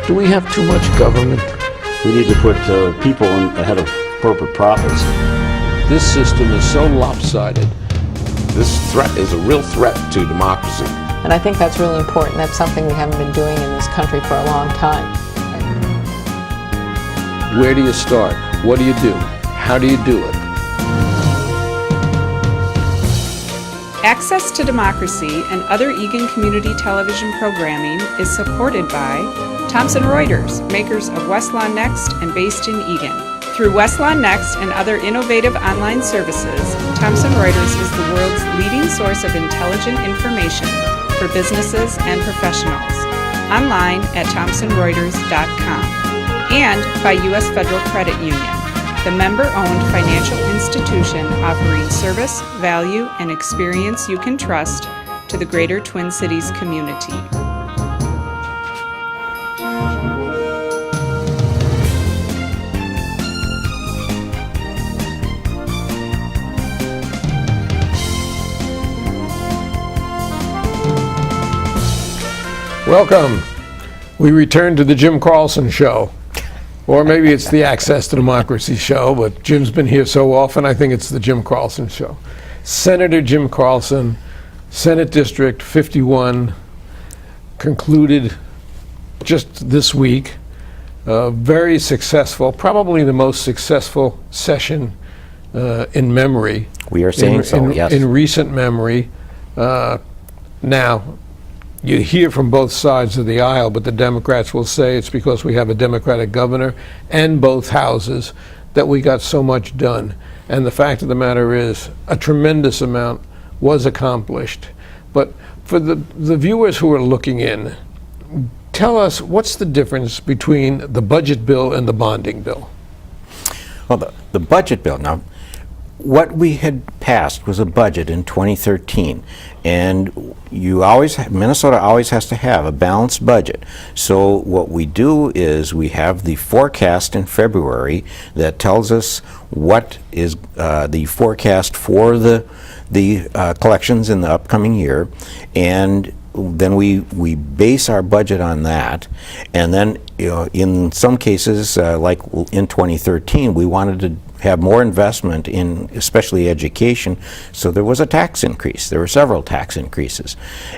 Do we have too much government? We need to put people ahead of corporate profits. This system is so lopsided. This threat is a real threat to democracy. And I think that's really important. That's something we haven't been doing in this country for a long time. Where do you start? What do you do? How do you do it? Access to Democracy and other Eagan community television programming is supported by Thomson Reuters, makers of Westlaw Next and based in Eagan. Through Westlaw Next and other innovative online services, Thomson Reuters is the world's leading source of intelligent information for businesses and professionals. Online at thomsonreuters.com. And by U.S. Federal Credit Union, the member-owned financial institution offering service, value, and experience you can trust to the greater Twin Cities community. Welcome. We return to the Jim Carlson Show. Or maybe it's the Access to Democracy Show, but Jim's been here so often, I think it's the Jim Carlson Show. Senator Jim Carlson, Senate District 51, concluded just this week. Very successful, probably the most successful session in memory. We are saying so, yes. In recent memory. Now, you hear from both sides of the aisle, but the Democrats will say it's because we have a Democratic governor and both houses that we got so much done. And the fact of the matter is, a tremendous amount was accomplished. But for the viewers who are looking in, tell us what's the difference between the budget bill and the bonding bill? Well, the budget bill, now, what we had passed was a budget in 2013, and Minnesota always has to have a balanced budget. So what we do is we have the forecast in February that tells us what is the forecast for the collections in the upcoming year, and then we base our budget on that. And then, in some cases, like in 2013, we wanted to have more investment in especially education, so there was a tax increase. There were several tax increases.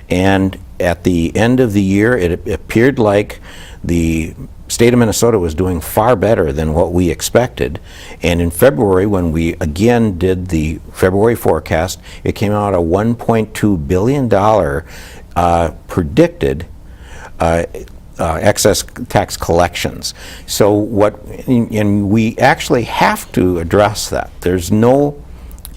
And at the end of the year, it appeared like the state of Minnesota was doing far better than what we expected. And in February, when we again did the February forecast, it came out a $1.2 billion predicted excess tax collections. So and we actually have to address that. There's no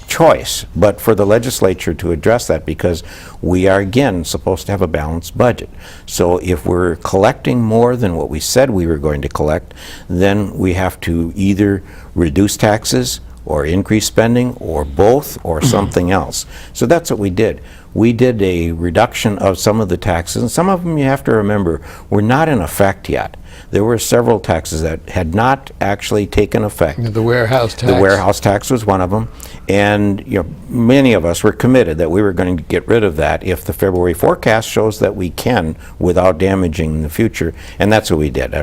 choice but for the legislature to address that, because we are again supposed to have a balanced budget. So if we're collecting more than what we said we were going to collect, then we have to either reduce taxes or increase spending, or both, or something else. So that's what we did. We did a reduction of some of the taxes, and some of them, you have to remember, were not in effect yet. There were several taxes that had not actually taken effect. The warehouse tax. The warehouse tax was one of them, and many of us were committed that we were going to get rid of that if the February forecast shows that we can without damaging the future, and that's what we did.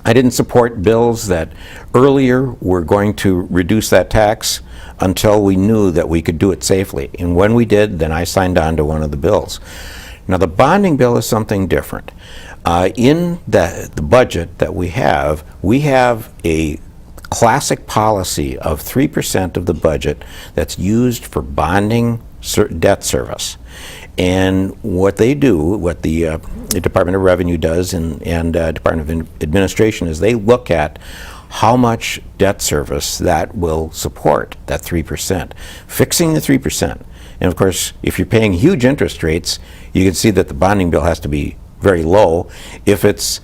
I didn't support bills that earlier were going to reduce that tax until we knew that we could do it safely. And when we did, then I signed on to one of the bills. Now, the bonding bill is something different. In the budget that we have a classic policy of 3% of the budget that's used for bonding debt service. And what they do, what the Department of Revenue does and Department of Administration, is they look at how much debt service that will support, that 3%, fixing the 3%. And of course, if you're paying huge interest rates, you can see that the bonding bill has to be very low. If it's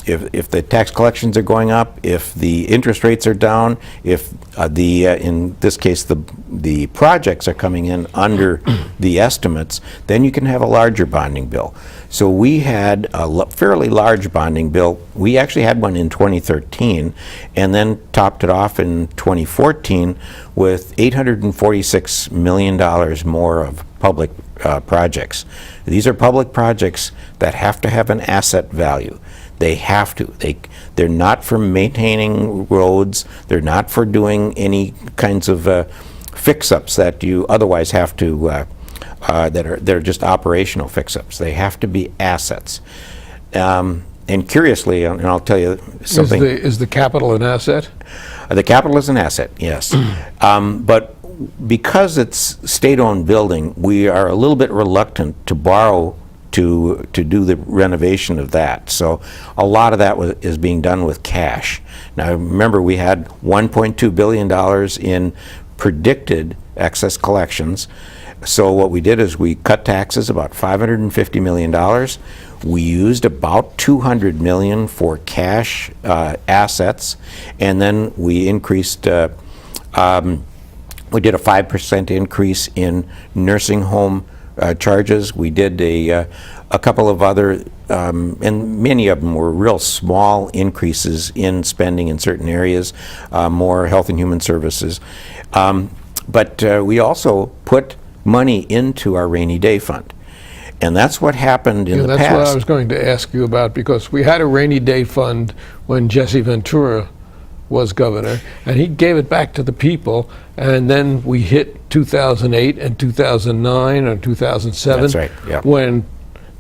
if the tax collections are going up, if the interest rates are down, if in this case the projects are coming in under the estimates, then you can have a larger bonding bill. So we had a fairly large bonding bill. We actually had one in 2013, and then topped it off in 2014 with $846 million more of public projects. These are public projects that have to have an asset value. They have to. They're not for maintaining roads. They're not for doing any kinds of fix-ups that you otherwise have to, they're just operational fix-ups. They have to be assets. And curiously, and I'll tell you something. Is the capital an asset? The capital is an asset, yes. But because it's state-owned building, we are a little bit reluctant to borrow to do the renovation of that. So a lot of that is being done with cash. Now remember, we had $1.2 billion in predicted excess collections. So what we did is we cut taxes about $550 million. We used about $200 million for cash assets, and then we increased, we did a 5% increase in nursing home charges. We did a couple of other, and many of them were real small increases in spending in certain areas, more health and human services. But we also put money into our rainy day fund. And that's what happened in the that's past. what I was going to ask you about, because we had a rainy day fund when Jesse Ventura was governor, and he gave it back to the people, and then we hit 2008 and 2009 or 2007. That's right, yeah. When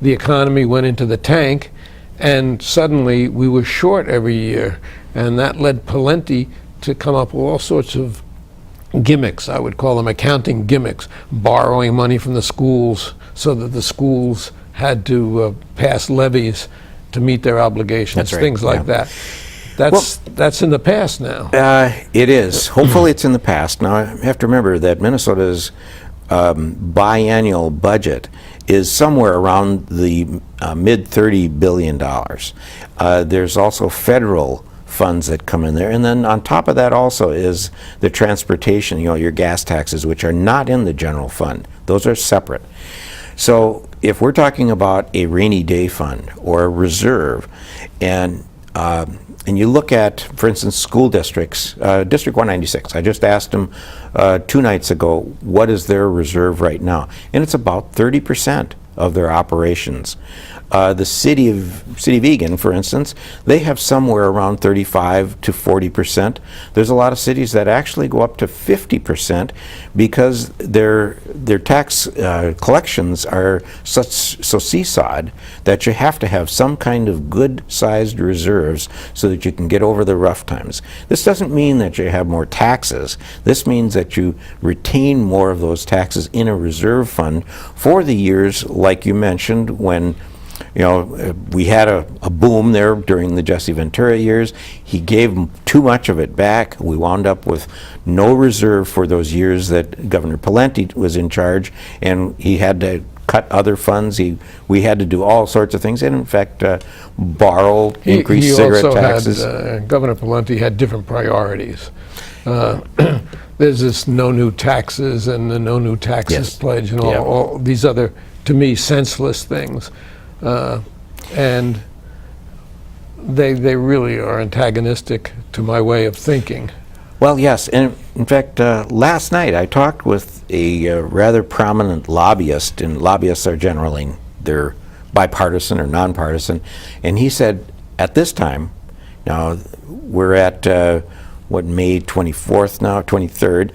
the economy went into the tank, and suddenly we were short every year, and that led Pawlenty to come up with all sorts of gimmicks. I would call them accounting gimmicks, borrowing money from the schools so that the schools had to pass levies to meet their obligations, That's right, things like yeah. that. That's in the past now. It is. Hopefully it's in the past. Now, I have to remember that Minnesota's biannual budget is somewhere around the mid-$30 billion. There's also federal funds that come in there, and then on top of that also is the transportation, your gas taxes, which are not in the general fund. Those are separate. So if we're talking about a rainy day fund or a reserve, and you look at, for instance, school districts, District 196, I just asked them 2 nights ago, what is their reserve right now? And it's about 30% of their operations. The city of Eagan, for instance, they have somewhere around 35 to 40%. There's a lot of cities that actually go up to 50% because their tax collections are so seesawed that you have to have some kind of good-sized reserves so that you can get over the rough times. This doesn't mean that you have more taxes. This means that you retain more of those taxes in a reserve fund for the years, like you mentioned, when we had a boom there during the Jesse Ventura years. He gave too much of it back. We wound up with no reserve for those years that Governor Pawlenty was in charge, and he had to cut other funds. We had to do all sorts of things, and in fact, borrow, increase cigarette taxes. Governor Pawlenty had different priorities. There's this no new taxes and the no new taxes pledge and all these other, to me, senseless things. And they really are antagonistic to my way of thinking. Well, yes, and in fact, last night I talked with a rather prominent lobbyist, and lobbyists are generally, they're bipartisan or nonpartisan, and he said, at this time, now we're at, May 24th now, 23rd,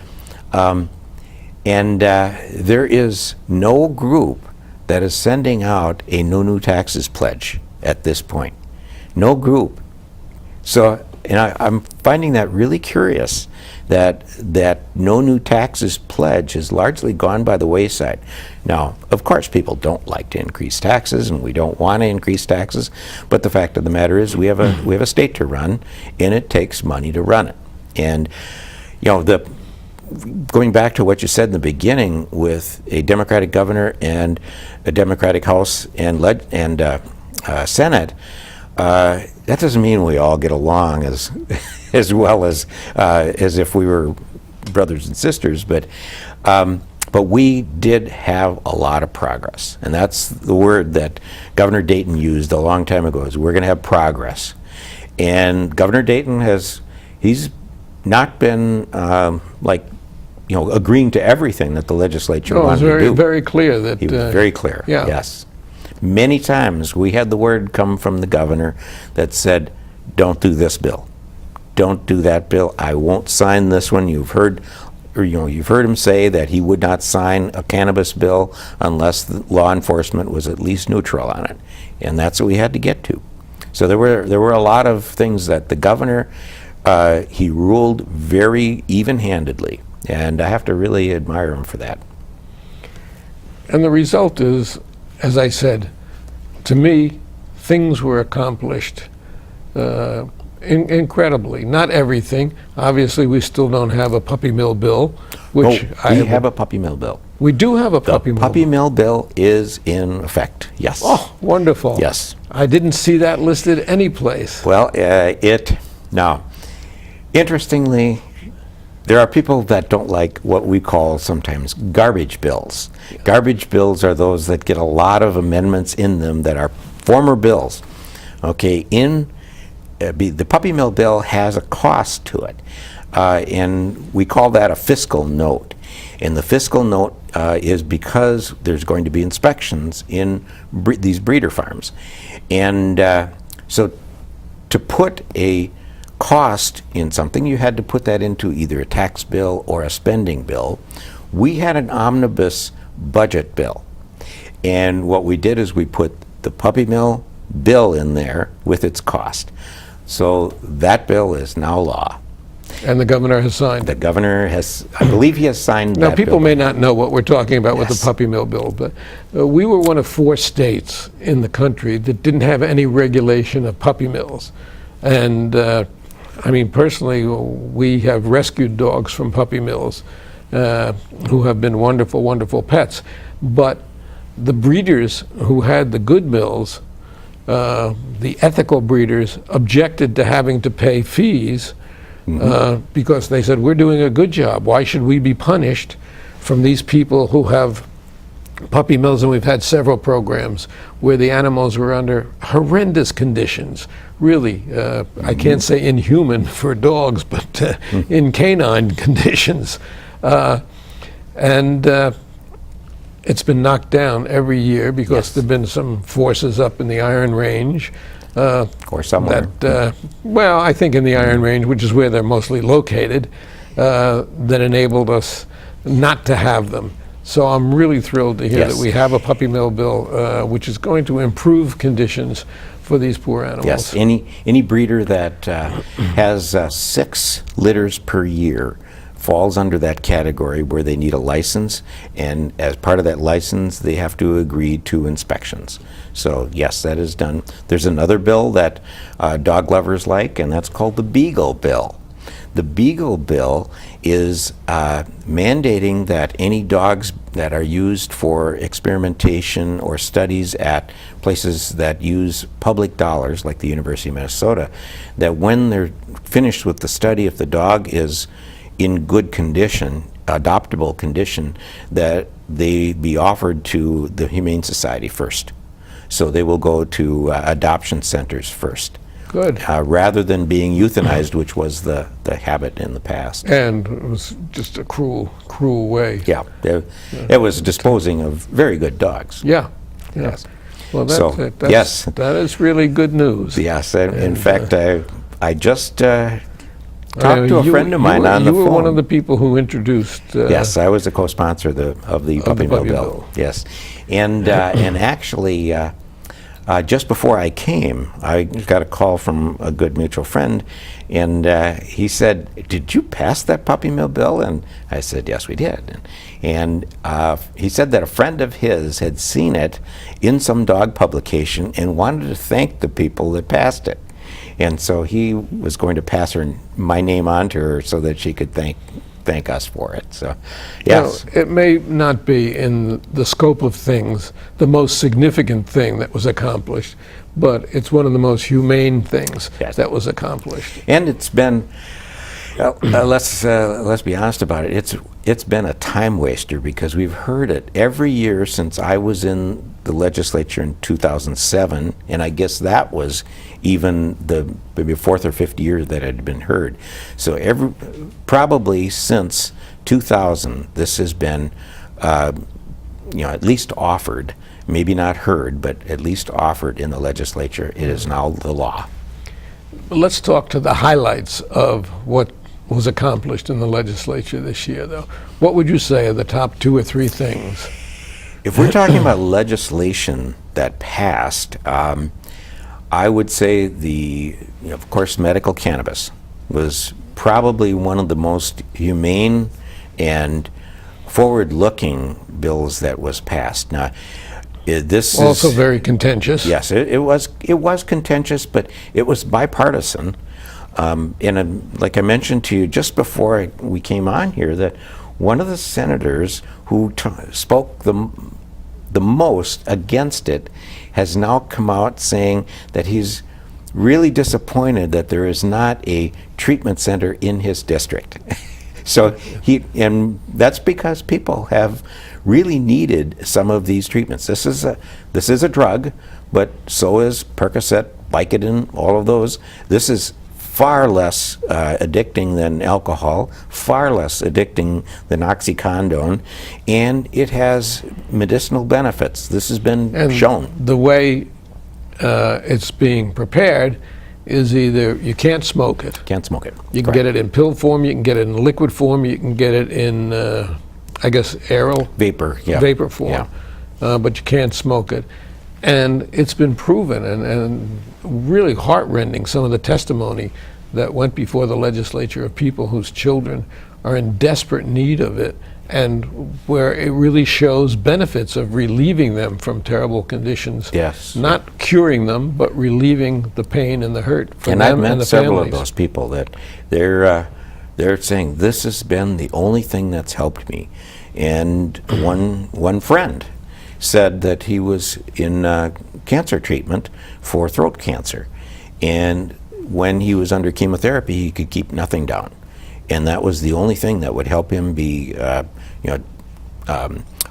and there is no group that is sending out a no new taxes pledge at this point. No group. So, and I'm finding that really curious, that no new taxes pledge has largely gone by the wayside. Now, of course, people don't like to increase taxes, and we don't want to increase taxes, but the fact of the matter is we have a state to run, and it takes money to run it. And, going back to what you said in the beginning, with a Democratic governor and a Democratic House and Senate, that doesn't mean we all get along as well as if we were brothers and sisters, but we did have a lot of progress, and that's the word that Governor Dayton used a long time ago, is we're going to have progress. And Governor Dayton he's not been like agreeing to everything that the legislature No, it was wanted to very, do. very clear that... He was very clear, yeah. yes. Many times we had the word come from the governor that said, don't do this bill. Don't do that bill. I won't sign this one. You've heard him say that he would not sign a cannabis bill unless the law enforcement was at least neutral on it. And that's what we had to get to. So there were a lot of things that the governor, he ruled very even-handedly. And I have to really admire him for that. And the result is, as I said, to me, things were accomplished incredibly. Not everything. Obviously, we still don't have a puppy mill bill, which we have a puppy mill bill. We do have a puppy mill Puppy bill. mill bill is in effect, yes. Oh, wonderful. Yes. I didn't see that listed anyplace. Well, now, interestingly, there are people that don't like what we call sometimes garbage bills. Garbage bills are those that get a lot of amendments in them that are former bills. Okay, the puppy mill bill has a cost to it, and we call that a fiscal note. And the fiscal note is because there's going to be inspections in these breeder farms. And so to put a cost in something, you had to put that into either a tax bill or a spending bill. We had an omnibus budget bill. And what we did is we put the puppy mill bill in there with its cost. So that bill is now law. And the governor has signed The it. governor has, I believe he has signed Now, that people bill. may not know what we're talking about with Yes. the puppy mill bill, but we were one of 4 states in the country that didn't have any regulation of puppy mills. And I mean, personally, we have rescued dogs from puppy mills who have been wonderful, wonderful pets. But the breeders who had the good mills, the ethical breeders, objected to having to pay fees because they said, we're doing a good job. Why should we be punished from these people who have puppy mills? And we've had several programs where the animals were under horrendous conditions. Really, I can't say inhuman for dogs, but in canine conditions. And it's been knocked down every year because there've been some forces up in the Iron Range. Or somewhere. Well, I think in the Iron Range, which is where they're mostly located, that enabled us not to have them. So I'm really thrilled to hear Yes. that we have a puppy mill bill, which is going to improve conditions for these poor animals. Yes, any breeder that has 6 litters per year falls under that category where they need a license, and as part of that license, they have to agree to inspections. So yes, that is done. There's another bill that dog lovers like, and that's called the Beagle Bill. The Beagle Bill is mandating that any dogs that are used for experimentation or studies at places that use public dollars, like the University of Minnesota, that when they're finished with the study, if the dog is in good condition, adoptable condition, that they be offered to the Humane Society first. So they will go to adoption centers first. Good. Rather than being euthanized, which was the habit in the past. And it was just a cruel, cruel way. Yeah, it was disposing of very good dogs. Yeah. Yeah. Yes. Well, So, that's, yes. that is really good news. Yes, in fact, I just I talked know to a friend of mine on the phone. You were one of the people who introduced... Yes, I was a co-sponsor of the Puppy Mill Bill. Yes, and actually, just before I came, I got a call from a good mutual friend, and he said, "Did you pass that Puppy Mill Bill?" And I said, "Yes, we did." And he said that a friend of his had seen it in some dog publication and wanted to thank the people that passed it. And so he was going to pass my name on to her so that she could thank us for it. So, yes. Now, it may not be in the scope of things the most significant thing that was accomplished, but it's one of the most humane things Yes. that was accomplished. And it's been Let's be honest about it. It's been a time waster because we've heard it every year since I was in the legislature in 2007, and I guess that was even the maybe fourth or fifth year that it had been heard. So probably since 2000, this has been at least offered, maybe not heard, but at least offered in the legislature. It is now the law. Let's talk to the highlights of what was accomplished in the legislature this year, though. What would you say are the top 2 or 3 things? If we're talking about legislation that passed, I would say of course, medical cannabis was probably one of the most humane and forward-looking bills that was passed. Now, this also is very contentious. Yes, it was contentious, but it was bipartisan. Like I mentioned to you just before we came on here, that one of the senators who spoke the most against it has now come out saying that he's really disappointed that there is not a treatment center in his district. So and that's because people have really needed some of these treatments. This is a drug, but so is Percocet, Vicodin, all of those. This is far less addicting than alcohol, far less addicting than OxyContin, and it has medicinal benefits. This has been shown. The way it's being prepared is either you can't smoke it. Can't smoke it. You can get it in pill form, you can get it in liquid form, you can get it in, I guess, aerol. Vapor, yeah. Vapor form. Yeah. But you can't smoke it. And it's been proven and really heartrending, some of the testimony that went before the legislature of people whose children are in desperate need of it, and where it really shows benefits of relieving them from terrible conditions. Yes. Not curing them, but relieving the pain and the hurt for and them I've met and the several families. of those people that they're saying this has been the only thing that's helped me. And one friend said that he was in cancer treatment for throat cancer, and when he was under chemotherapy, he could keep nothing down. And that was the only thing that would help him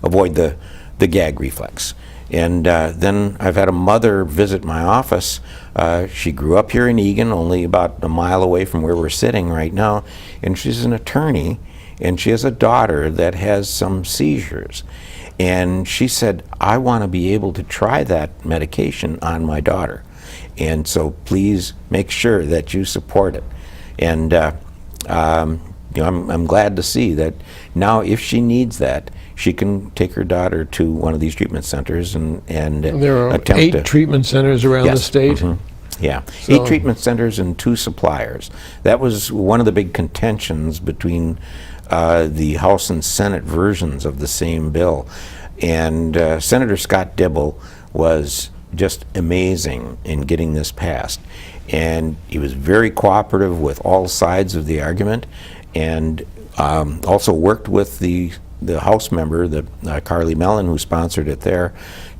avoid the gag reflex. And then I've had a mother visit my office. She grew up here in Eagan, only about a mile away from where we're sitting right now, and she's an attorney, and she has a daughter that has some seizures. And she said, I want to be able to try that medication on my daughter. And so please make sure that you support it. And I'm glad to see that now if she needs that, she can take her daughter to one of these treatment centers and There are attempt 8 treatment centers around the state. Yeah, So- 8 treatment centers and 2 suppliers. That was one of the big contentions between the House and Senate versions of the same bill. And Senator Scott Dibble was just amazing in getting this passed. And he was very cooperative with all sides of the argument, and also worked with the House member, Carly Mellon, who sponsored it there,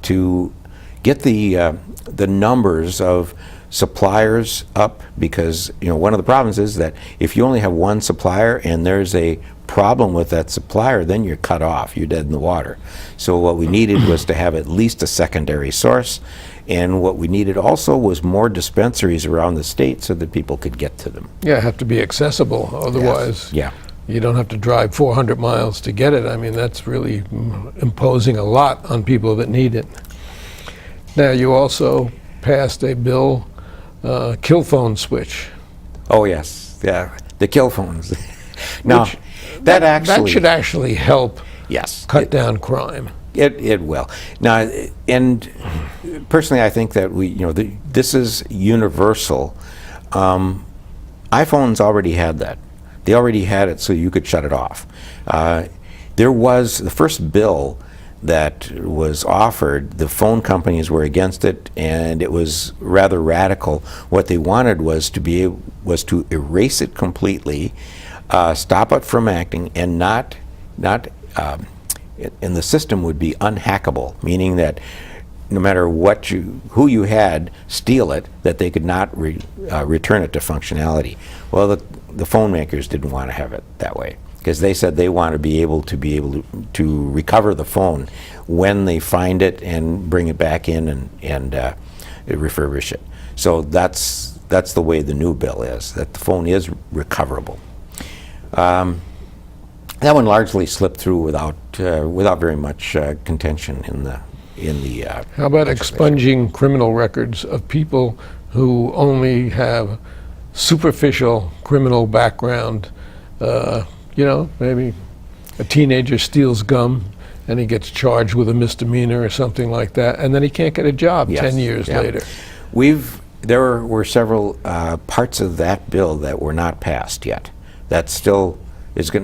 to get the numbers of suppliers up, because one of the problems is that if you only have one supplier and there's a problem with that supplier, then you're cut off, you're dead in the water. So what we needed was to have at least a secondary source, and what we needed also was more dispensaries around the state so that people could get to them. Yeah, have to be accessible, otherwise Yeah. you don't have to drive 400 miles to get it. I mean, that's really imposing a lot on people that need it. Now, you also passed a bill, kill phone switch. Oh yes, yeah, the kill phones. Now, Which- that should actually help yes, cut down crime. It will. Now, and personally, I think that this is universal. iPhones already had that. They already had it, so you could shut it off. There was the first bill that was offered. The phone companies were against it, and it was rather radical. What they wanted was to erase it completely, stop it from acting, and and the system would be unhackable, meaning that no matter who you had steal it, that they could not return it to functionality. Well, the phone makers didn't want to have it that way, because they said they want to be able to recover the phone when they find it and bring it back in and refurbish it. So that's the way the new bill is, that the phone is recoverable. That one largely slipped through without very much contention in the How about expunging criminal records of people who only have superficial criminal background? Maybe a teenager steals gum and he gets charged with a misdemeanor or something like that, and then he can't get a job 10 years later. There were several parts of that bill that were not passed yet. That's going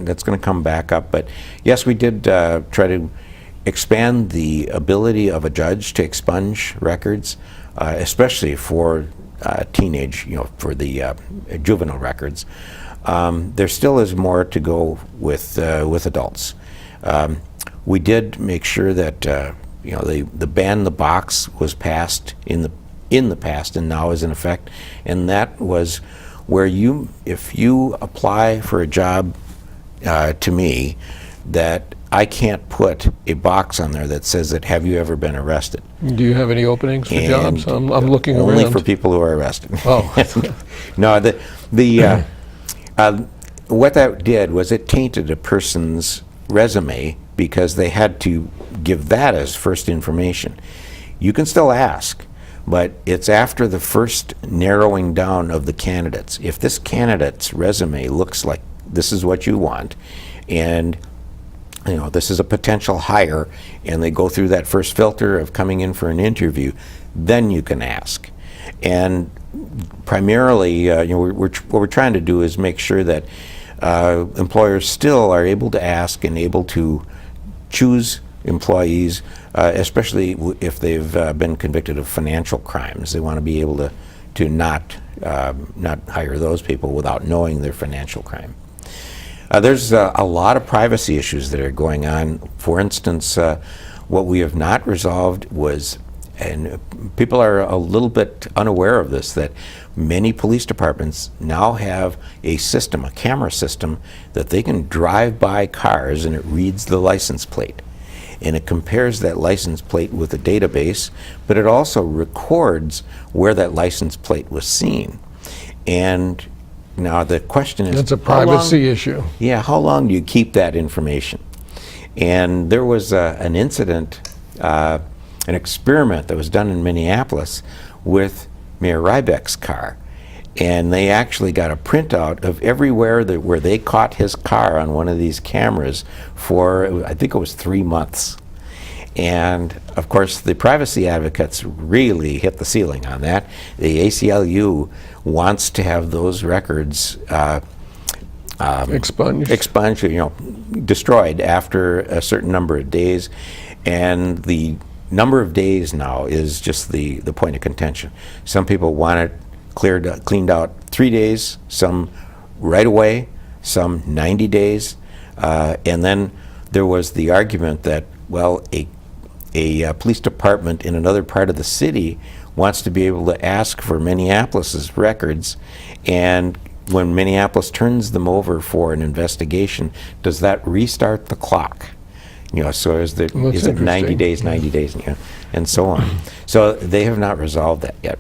to come back up. But yes, we did try to expand the ability of a judge to expunge records, especially for teenage, for the juvenile records. There still is more to go with adults. We did make sure that the ban the box was passed in the past and now is in effect, and that was where if you apply for a job to me, that I can't put a box on there that says that have you ever been arrested. Do you have any openings for jobs? I'm looking around. Only for people who are arrested. Oh. No, what that did was it tainted a person's resume, because they had to give that as first information. You can still ask, but it's after the first narrowing down of the candidates. If this candidate's resume looks like this is what you want, and this is a potential hire, and they go through that first filter of coming in for an interview, then you can ask. And primarily, what we're trying to do is make sure that employers still are able to ask and able to choose employees, especially if they've been convicted of financial crimes. They want to be able to not hire those people without knowing their financial crime. There's a lot of privacy issues that are going on. For instance, what we have not resolved was, and people are a little bit unaware of this, that many police departments now have a camera system, that they can drive by cars and it reads the license plate. And it compares that license plate with a database, but it also records where that license plate was seen. And now the question is, that's a privacy issue. Yeah, how long do you keep that information? And there was an incident, an experiment that was done in Minneapolis with Mayor Rybeck's car. And they actually got a printout of everywhere where they caught his car on one of these cameras for, I think it was 3 months. And of course, the privacy advocates really hit the ceiling on that. The ACLU wants to have those records expunged, destroyed after a certain number of days. And the number of days now is just the point of contention. Some people want it cleaned out 3 days, some right away, some 90 days. And then there was the argument that, well, a police department in another part of the city wants to be able to ask for Minneapolis's records, and when Minneapolis turns them over for an investigation, does that restart the clock? So is it 90 days, and so on. So they have not resolved that yet.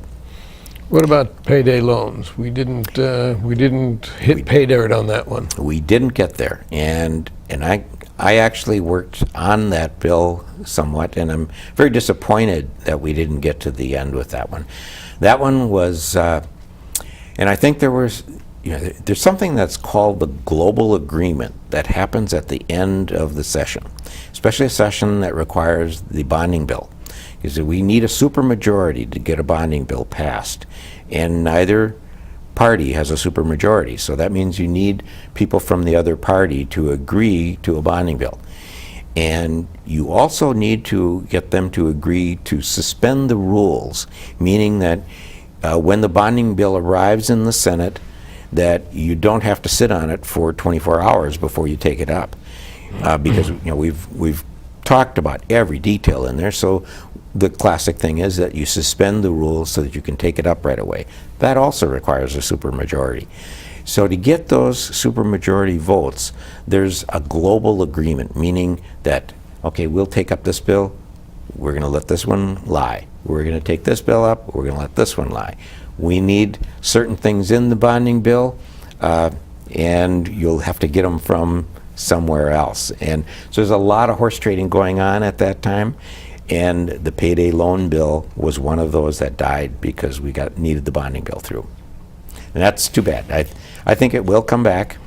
What about payday loans? We didn't hit pay dirt on that one. We didn't get there, and I actually worked on that bill somewhat, and I'm very disappointed that we didn't get to the end with that one. That one was, and I think there's something that's called the global agreement that happens at the end of the session, especially a session that requires the bonding bill. Because we need a supermajority to get a bonding bill passed, and neither party has a supermajority. So that means you need people from the other party to agree to a bonding bill. And you also need to get them to agree to suspend the rules, meaning that when the bonding bill arrives in the Senate, that you don't have to sit on it for 24 hours before you take it up. Because we've talked about every detail in there, so the classic thing is that you suspend the rules so that you can take it up right away. That also requires a supermajority. So to get those supermajority votes, there's a global agreement, meaning that, okay, we'll take up this bill, we're going to let this one lie. We're going to take this bill up, we're going to let this one lie. We need certain things in the bonding bill, and you'll have to get them from somewhere else. And so there's a lot of horse trading going on at that time, and the payday loan bill was one of those that died because we needed the bonding bill through. And that's too bad. I think it will come back.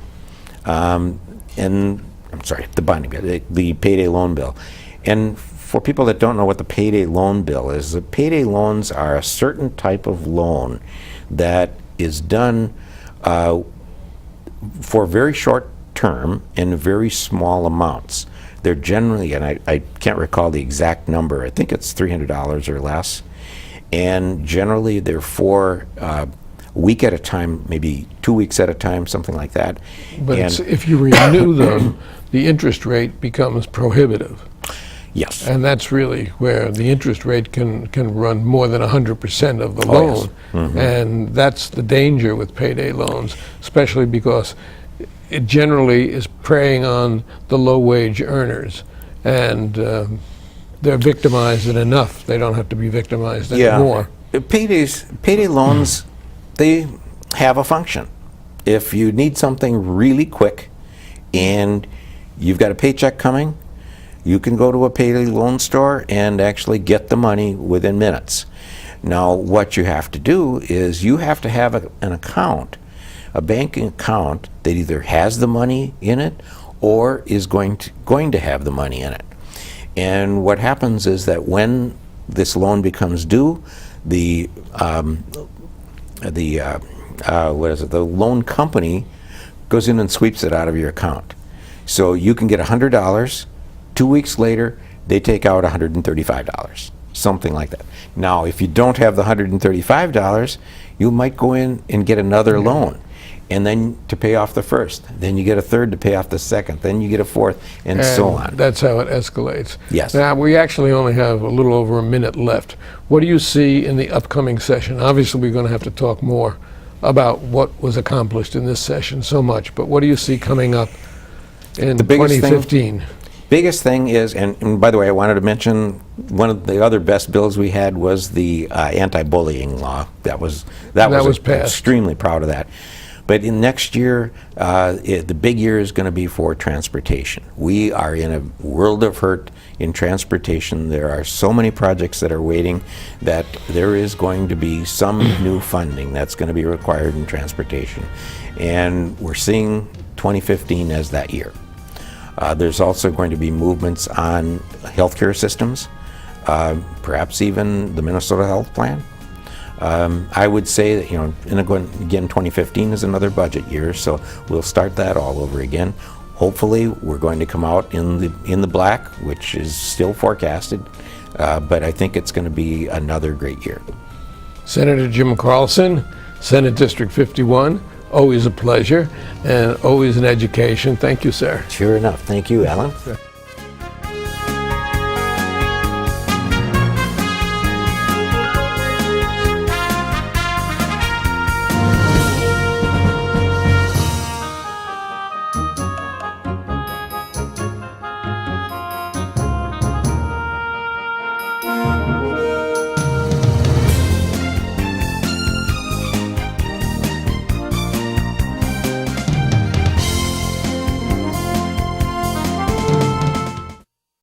And I'm sorry, the bonding bill, the payday loan bill. And for people that don't know what the payday loan bill is, the payday loans are a certain type of loan that is done for very short term in very small amounts. They're generally, and I can't recall the exact number, I think it's $300 or less. And generally they're for a week at a time, maybe 2 weeks at a time, something like that. But if you renew them, the interest rate becomes prohibitive. Yes. And that's really where the interest rate can run more than 100% of the loan. Yes. Mm-hmm. And that's the danger with payday loans, especially because it generally is preying on the low-wage earners. And they're victimized enough. They don't have to be victimized anymore. Payday loans, they have a function. If you need something really quick and you've got a paycheck coming, you can go to a payday loan store and actually get the money within minutes. Now, what you have to do is you have to have an account, a banking account that either has the money in it or is going to have the money in it. And what happens is that when this loan becomes due, the loan company goes in and sweeps it out of your account. So you can get $100. 2 weeks later, they take out $135, something like that. Now, if you don't have the $135, you might go in and get another loan, and then to pay off the first. Then you get a third to pay off the second. Then you get a fourth, and so on. That's how it escalates. Yes. Now, we actually only have a little over a minute left. What do you see in the upcoming session? Obviously, we're going to have to talk more about what was accomplished in this session so much, but what do you see coming up in 2015? Biggest thing is, and by the way, I wanted to mention one of the other best bills we had was the anti-bullying law. That was passed. Extremely proud of that. But in next year, the big year is going to be for transportation. We are in a world of hurt in transportation. There are so many projects that are waiting that there is going to be some new funding that's going to be required in transportation. And we're seeing 2015 as that year. There's also going to be movements on healthcare systems, perhaps even the Minnesota Health Plan. I would say that, and again, 2015 is another budget year, so we'll start that all over again. Hopefully, we're going to come out in the black, which is still forecasted, but I think it's going to be another great year. Senator Jim Carlson, Senate District 51. Always a pleasure and always an education. Thank you, sir. Sure enough. Thank you, Alan.